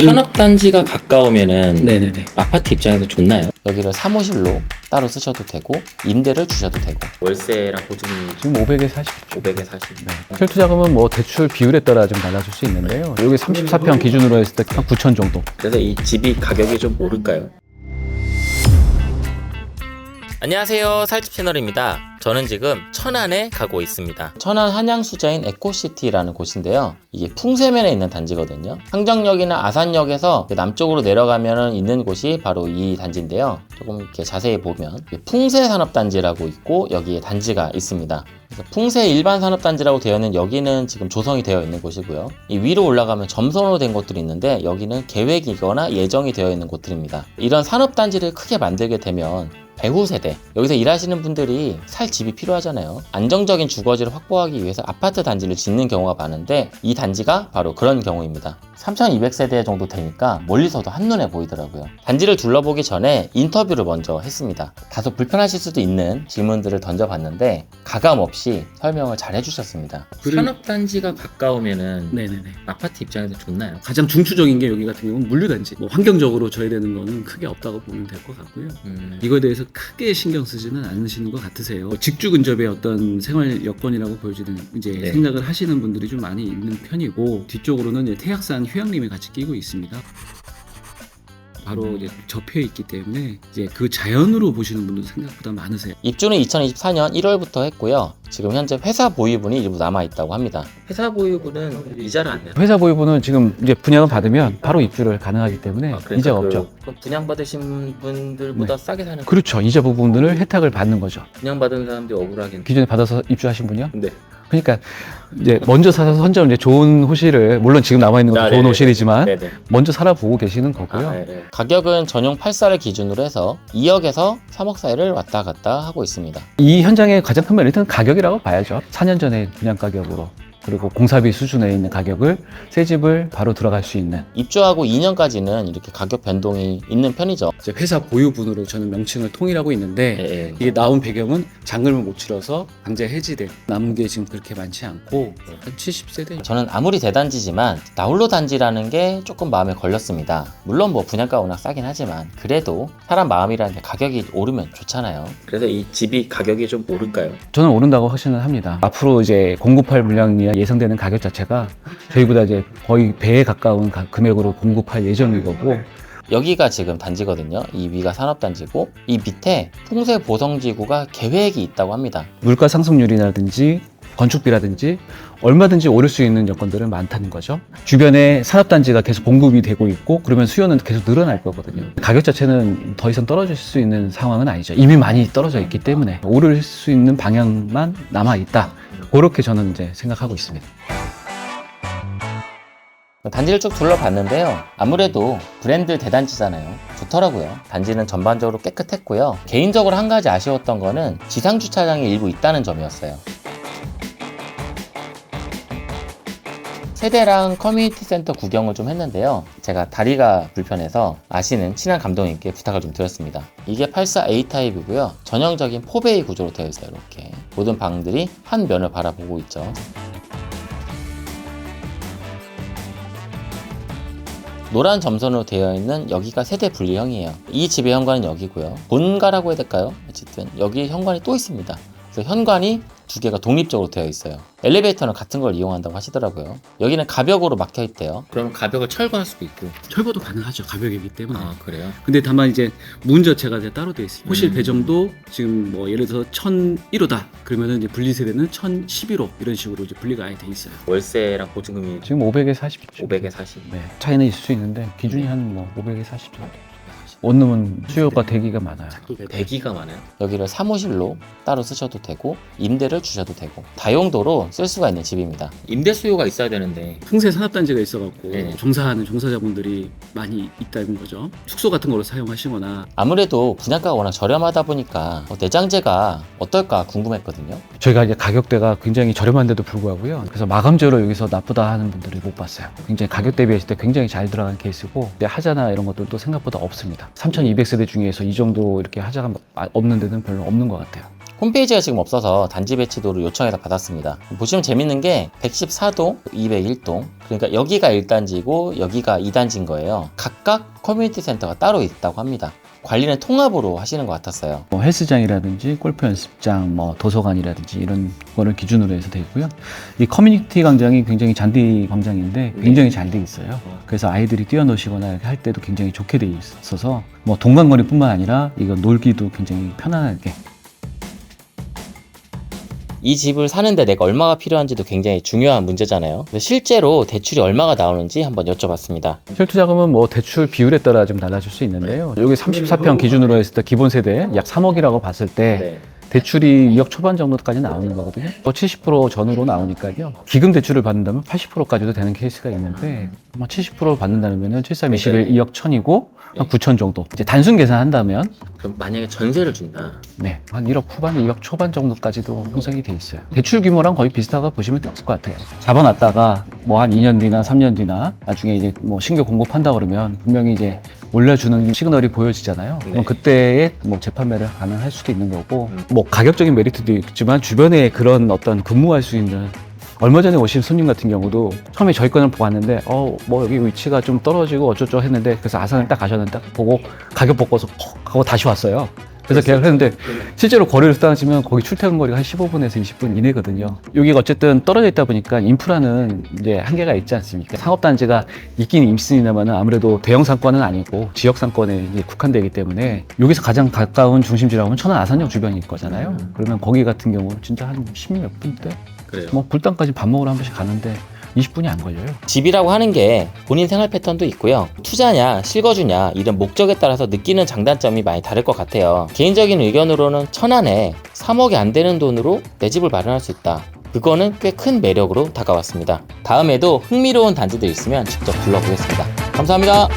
산업단지가 가까우면은 네네네. 아파트 입장에서 좋나요? 여기를 사무실로 따로 쓰셔도 되고 임대를 주셔도 되고 월세랑 보증이 지금 500에 40죠. 500에 40. 철투 자금은 뭐 대출 비율에 따라 좀 달라질 수 있는데요. 여기 34평 기준으로 했을 때 한 9천 정도. 그래서 이 집이 가격이 좀 오를까요? 안녕하세요, 살집 채널입니다. 저는 지금 천안에 가고 있습니다. 천안 한양수자인 에코시티라는 곳인데요. 이게 풍세면에 있는 단지거든요. 항정역이나 아산역에서 남쪽으로 내려가면 있는 곳이 바로 이 단지인데요. 조금 이렇게 자세히 보면 풍세산업단지라고 있고 여기에 단지가 있습니다. 그래서 풍세 일반산업단지라고 되어 있는 여기는 지금 조성이 되어 있는 곳이고요. 이 위로 올라가면 점선으로 된 곳들이 있는데 여기는 계획이거나 예정이 되어 있는 곳들입니다. 이런 산업단지를 크게 만들게 되면 배후 세대, 여기서 일하시는 분들이 살 집이 필요하잖아요. 안정적인 주거지를 확보하기 위해서 아파트 단지를 짓는 경우가 많은데 이 단지가 바로 그런 경우입니다. 3200세대 정도 되니까 멀리서도 한눈에 보이더라고요. 단지를 둘러보기 전에 인터뷰를 먼저 했습니다. 다소 불편하실 수도 있는 질문들을 던져봤는데 가감 없이 설명을 잘 해주셨습니다. 산업단지가 가까우면은 네네네. 아파트 입장에서 좋나요? 가장 중추적인 게 여기 같은 경우는 물류단지. 뭐 환경적으로 저해되는 거는 크게 없다고 보면 될 것 같고요. 이거에 대해서 크게 신경 쓰지는 않으시는 것 같으세요. 직주 근접의 어떤 생활 여건이라고 보여지는 이제 네. 생각을 하시는 분들이 좀 많이 있는 편이고 뒤쪽으로는 이제 태약산 휴양림이 같이 끼고 있습니다. 바로 이제 접해 있기 때문에 이제 그 자연으로 보시는 분들도 생각보다 많으세요. 입주는 2024년 1월부터 했고요. 지금 현재 회사 보유분이 일부 남아있다고 합니다. 회사 보유분은 이자를 안 내요. 회사 보유분은 지금 이제 분양을 받으면 바로 입주를 가능하기 때문에 이자가 없죠. 그럼 분양받으신 분들보다 네. 싸게 사는 그렇죠. 이자 부분을 혜택을 받는 거죠. 분양받은 사람들이 억울하긴. 기존에 받아서 입주하신 분이요? 네. 그러니까 이제 먼저 사서 선점 이제 좋은 호실을 물론 지금 남아 있는 것도 좋은 네네. 호실이지만 네네. 먼저 살아보고 계시는 거고요. 네네. 가격은 전용 8사를 기준으로 해서 2억에서 3억 사이를 왔다 갔다 하고 있습니다. 이 현장의 가장 큰 메리트는 가격이라고 봐야죠. 4년 전에 분양 가격으로 그리고 공사비 수준에 있는 가격을 새 집을 바로 들어갈 수 있는 입주하고 2년까지는 이렇게 가격 변동이 있는 편이죠. 이제 회사 보유분으로 저는 명칭을 통일하고 있는데 예. 이게 나온 배경은 잔금을 못 치러서 강제 해지된 남은 게 지금 그렇게 많지 않고 한 70세대 저는 아무리 대단지지만 나홀로 단지라는 게 조금 마음에 걸렸습니다. 물론 뭐 분양가 워낙 싸긴 하지만 그래도 사람 마음이라는 게 가격이 오르면 좋잖아요. 그래서 이 집이 가격이 좀 오를까요? 저는 오른다고 확신을 합니다. 앞으로 이제 098 물량이 예상되는 가격 자체가 저희보다 이제 거의 배에 가까운 금액으로 공급할 예정인 거고 여기가 지금 단지거든요. 이 위가 산업단지고 이 밑에 풍세 보성지구가 계획이 있다고 합니다. 물가 상승률이라든지 건축비라든지 얼마든지 오를 수 있는 여건들은 많다는 거죠. 주변에 산업단지가 계속 공급이 되고 있고 그러면 수요는 계속 늘어날 거거든요. 가격 자체는 더 이상 떨어질 수 있는 상황은 아니죠. 이미 많이 떨어져 있기 때문에 오를 수 있는 방향만 남아 있다. 그렇게 저는 이제 생각하고 있습니다. 단지를 쭉 둘러봤는데요. 아무래도 브랜드 대단지잖아요. 좋더라고요. 단지는 전반적으로 깨끗했고요. 개인적으로 한 가지 아쉬웠던 거는 지상주차장이 일부 있다는 점이었어요. 세대랑 커뮤니티 센터 구경을 좀 했는데요. 제가 다리가 불편해서 아시는 친한 감독님께 부탁을 좀 드렸습니다. 이게 84A 타입이고요. 전형적인 4베이 구조로 되어 있어요. 이렇게 모든 방들이 한 면을 바라보고 있죠. 노란 점선으로 되어 있는 여기가 세대 분리형이에요. 이 집의 현관은 여기고요. 본가라고 해야 될까요? 어쨌든 여기 현관이 또 있습니다. 그래서 현관이 두 개가 독립적으로 되어 있어요. 엘리베이터는 같은 걸 이용한다고 하시더라고요. 여기는 가벽으로 막혀 있대요. 그럼 가벽을 철거할 수도 있고. 철거도 가능하죠. 가격이기 때문에. 아, 그래요? 근데 다만 이제 문 자체가 이제 따로 되어 있습니다. 호실 배정도 지금 뭐 예를 들어서 1001호다. 그러면은 이제 분리 세대는 1011호 이런 식으로 이제 분리가 아예 돼 있어요. 월세랑 보증금이 지금 500에 40. 500에 40. 네. 차이는 있을 수 있는데 기준이 한 뭐 500에 40 정도. 원룸은 수요가 대기가 많아요. 대기가 많아요. 여기를 사무실로 따로 쓰셔도 되고 임대를 주셔도 되고 다용도로 쓸 수가 있는 집입니다. 임대 수요가 있어야 되는데 풍세 산업단지가 있어갖고 네. 종사하는 종사자분들이 많이 있다는 거죠. 숙소 같은 거로 사용하시거나 아무래도 분양가가 워낙 저렴하다 보니까 내장재가 어떨까 궁금했거든요. 저희가 이제 가격대가 굉장히 저렴한데도 불구하고요. 그래서 마감재로 여기서 나쁘다 하는 분들이 못 봤어요. 굉장히 가격 대비했을 때 굉장히 잘 들어간 케이스고 하자나 이런 것들도 생각보다 없습니다. 3200세대 중에서 이 정도 이렇게 하자가 없는 데는 별로 없는 것 같아요. 홈페이지가 지금 없어서 단지 배치도를 요청해서 받았습니다. 보시면 재밌는 게 114동, 201동, 그러니까 여기가 1단지고 여기가 2단지인 거예요. 각각 커뮤니티 센터가 따로 있다고 합니다. 관리는 통합으로 하시는 것 같았어요. 뭐 헬스장이라든지 골프 연습장, 뭐 도서관이라든지 이런 거를 기준으로 해서 되어 있고요. 이 커뮤니티 광장이 굉장히 잔디 광장인데 굉장히 잘 돼 있어요. 그래서 아이들이 뛰어노시거나 이렇게 할 때도 굉장히 좋게 돼 있어서 뭐 동간거리뿐만 아니라 이거 놀기도 굉장히 편안하게. 이 집을 사는데 내가 얼마가 필요한지도 굉장히 중요한 문제잖아요. 그래서 실제로 대출이 얼마가 나오는지 한번 여쭤봤습니다. 실투자금은 뭐 대출 비율에 따라 좀 달라질 수 있는데요. 여기 34평 기준으로 했을 때 기본 세대 약 3억이라고 봤을 때 대출이 2억 초반 정도까지 나오는 거거든요. 70% 전후로 나오니까요. 기금 대출을 받는다면 80%까지도 되는 케이스가 있는데 70% 받는다면 7321 2억 1000이고 한 9천 정도. 이제 단순 계산한다면 그럼 만약에 전세를 준다. 네, 한 1억 후반, 2억 초반 정도까지도 형성이 돼 있어요. 대출 규모랑 거의 비슷하다고 보시면 될 것 같아요. 잡아놨다가 뭐 한 2년 뒤나 3년 뒤나 나중에 이제 뭐 신규 공급한다 그러면 분명히 이제 올려주는 시그널이 보여지잖아요. 네. 그럼 그때에 뭐 재판매를 가능할 수도 있는 거고 뭐 가격적인 메리트도 있지만 주변에 그런 어떤 근무할 수 있는 얼마 전에 오신 손님 같은 경우도 처음에 저희 건을 보았는데 뭐 여기 위치가 좀 떨어지고 어쩌죠 했는데 그래서 아산을 딱 가셨는데 딱 보고 가격 바꿔서 하고 다시 왔어요. 그래서 계약을 했는데 실제로 거리를 따지면 거기 출퇴근 거리가 한 15분에서 20분 이내거든요. 여기가 어쨌든 떨어져 있다 보니까 인프라는 이제 한계가 있지 않습니까? 상업단지가 있긴 있습니다만 아무래도 대형 상권은 아니고 지역 상권에 이제 국한되기 때문에 여기서 가장 가까운 중심지라고 하면 천안 아산역 주변일 거잖아요. 그러면 거기 같은 경우는 진짜 한 10몇 분대? 그래요. 뭐 불당까지 밥 먹으러 한 번씩 가는데 20분이 안 걸려요. 집이라고 하는 게 본인 생활 패턴도 있고요. 투자냐, 실거주냐 이런 목적에 따라서 느끼는 장단점이 많이 다를 것 같아요. 개인적인 의견으로는 천안에 3억이 안 되는 돈으로 내 집을 마련할 수 있다. 그거는 꽤 큰 매력으로 다가왔습니다. 다음에도 흥미로운 단지들 있으면 직접 불러보겠습니다. 감사합니다.